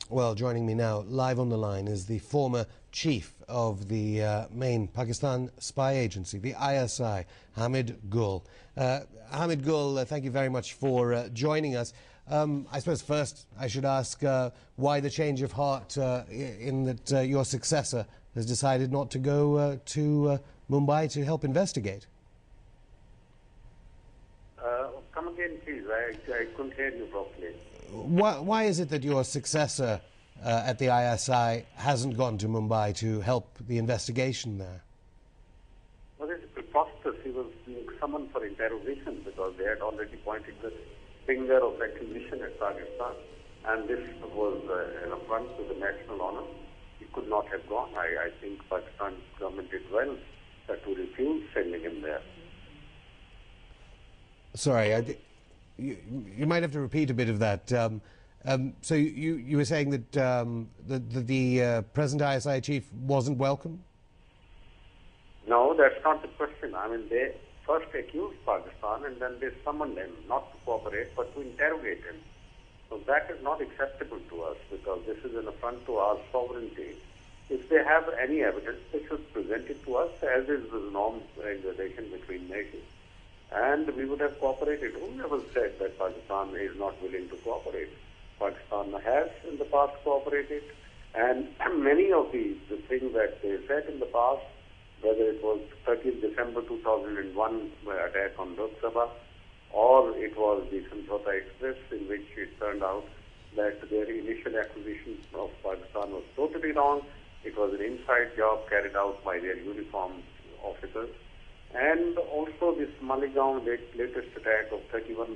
Well, joining me now, live on the line, is the former chief of the main Pakistan spy agency, the ISI, Hamid Gul. Hamid Gul, thank you very much for joining us. I suppose first I should ask why the change of heart in that your successor has decided not to go to Mumbai to help investigate. Come again, please. I couldn't hear you properly. Why is it that your successor at the ISI hasn't gone to Mumbai to help the investigation there? Well, it's preposterous. He was being summoned for interrogation because they had already pointed the finger of accusation at Pakistan, and this was an affront to the national honor. He could not have gone. I think Pakistan's government did well to refuse sending him there. Sorry, you might have to repeat a bit of that. So you were saying that the present ISI chief wasn't welcome? No, that's not the question. I mean, they first accused Pakistan and then they summoned him, not to cooperate, but to interrogate him. So that is not acceptable to us because this is an affront to our sovereignty. If they have any evidence, they should present it to us, as is the norm in relation between nations. And we would have cooperated. Who never said that Pakistan is not willing to cooperate? Pakistan has in the past cooperated, and many of the things that they said in the past, whether it was 13th December 2001 attack on Lok Sabha, or it was the Samjhauta Express, in which it turned out that their initial acquisition of Pakistan was totally wrong. It was an inside job carried out by their uniformed officers. And also this Maligaon latest attack of 31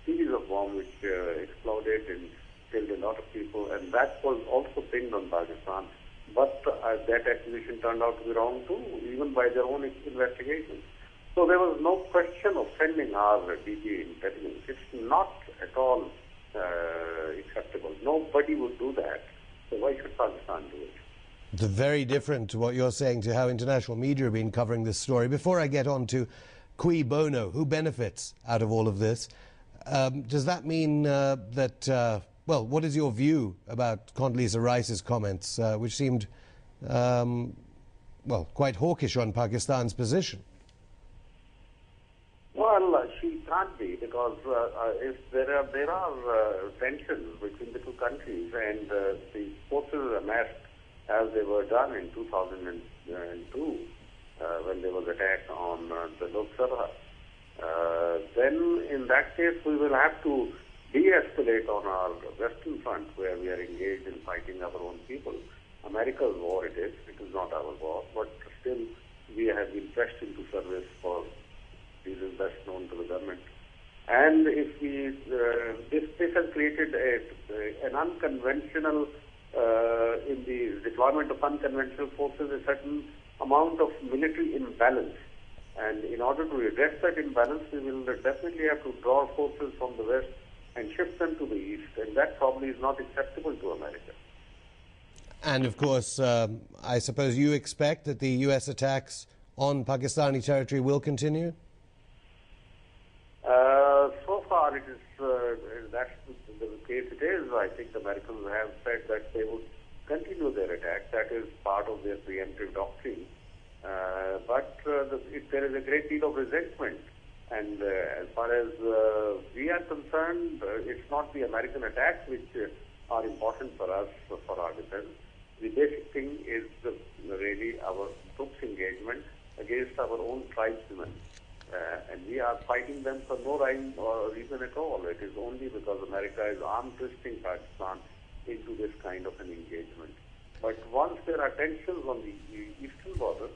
series of bombs which exploded and killed a lot of people, and that was also pinned on Pakistan. But that accusation turned out to be wrong too, even by their own investigation. So there was no question of sending our DG intelligence. It's not at all acceptable. Nobody would do that. So why should Pakistan do it? It's very different to what you're saying to how international media have been covering this story. Before I get on to cui bono, who benefits out of all of this, does that mean that, well, what is your view about Condoleezza Rice's comments, which seemed, well, quite hawkish on Pakistan's position? Well, she can't be, because if there are tensions between the two countries, and the forces amassed as they were done in 2002 when there was attack on the Lok Sabha, then in that case we will have to de-escalate on our Western front, where we are engaged in fighting our own people. America's war it is not our war, but still we have been pressed into service for reasons best known to the government. And if we, this has created an unconventional, in the deployment of unconventional forces, a certain amount of military imbalance. And in order to address that imbalance, we will definitely have to draw forces from the West and shift them to the East. And that probably is not acceptable to America. And of course, I suppose you expect that the US attacks on Pakistani territory will continue? So far, it is that's the case it is. I think the Americans have said that they would continue their attack. That is part of their preemptive doctrine. But there is a great deal of resentment. And as far as we are concerned, it's not the American attacks which are important for us, for our defense. The basic thing is really our troops engagement against our own tribesmen. And we are fighting them for no rhyme or reason at all. It is only because America is arm-twisting Pakistan into this kind of an engagement. But once there are tensions on the eastern border,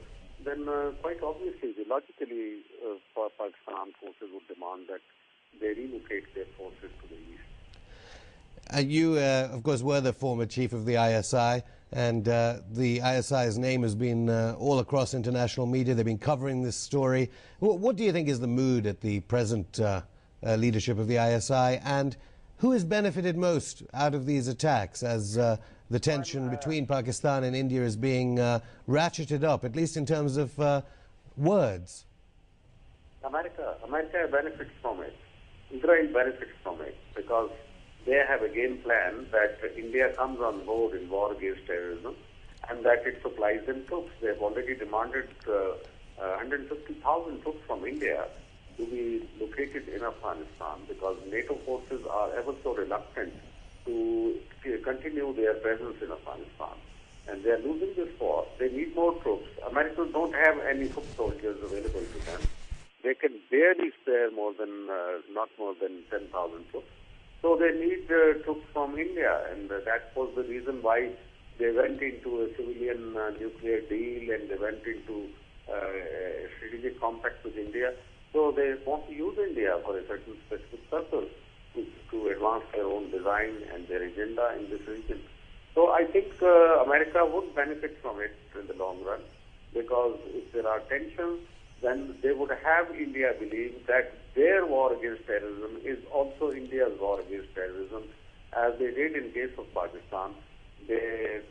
then quite obviously, logically, Pakistan armed forces would demand that they relocate their forces to the east. You, of course, were the former chief of the ISI, and the ISI's name has been all across international media. They've been covering this story. What do you think is the mood at the present leadership of the ISI, and who has benefited most out of these attacks as the tension between Pakistan and India is being ratcheted up, at least in terms of words? America benefits from it. Israel benefits from it, because they have a game plan that India comes on board in war against terrorism and that it supplies them troops. They have already demanded 150,000 troops from India to be located in Afghanistan because NATO forces are ever so reluctant to continue their presence in Afghanistan. And they are losing this war. They need more troops. Americans don't have any foot soldiers available to them. They can barely spare not more than 10,000 troops. So they need troops from India, and that was the reason why they went into a civilian nuclear deal and they went into a strategic compact with India. So they want to use India for a certain specific purpose to advance their own design and their agenda in this region. So I think America would benefit from it in the long run because if there are tensions, then they would have India believe that their war against terrorism is also India's war against terrorism, as they did in case of Pakistan. They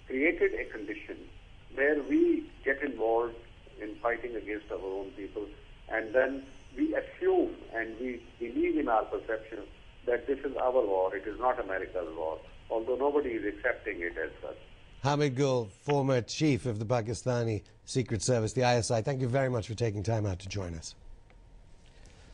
created a condition where we get involved in fighting against our own people, and then we assume and we believe in our perception that this is our war, it is not America's war, although nobody is accepting it as such. Hamid Gul, former chief of the Pakistani Secret Service, the ISI, thank you very much for taking time out to join us.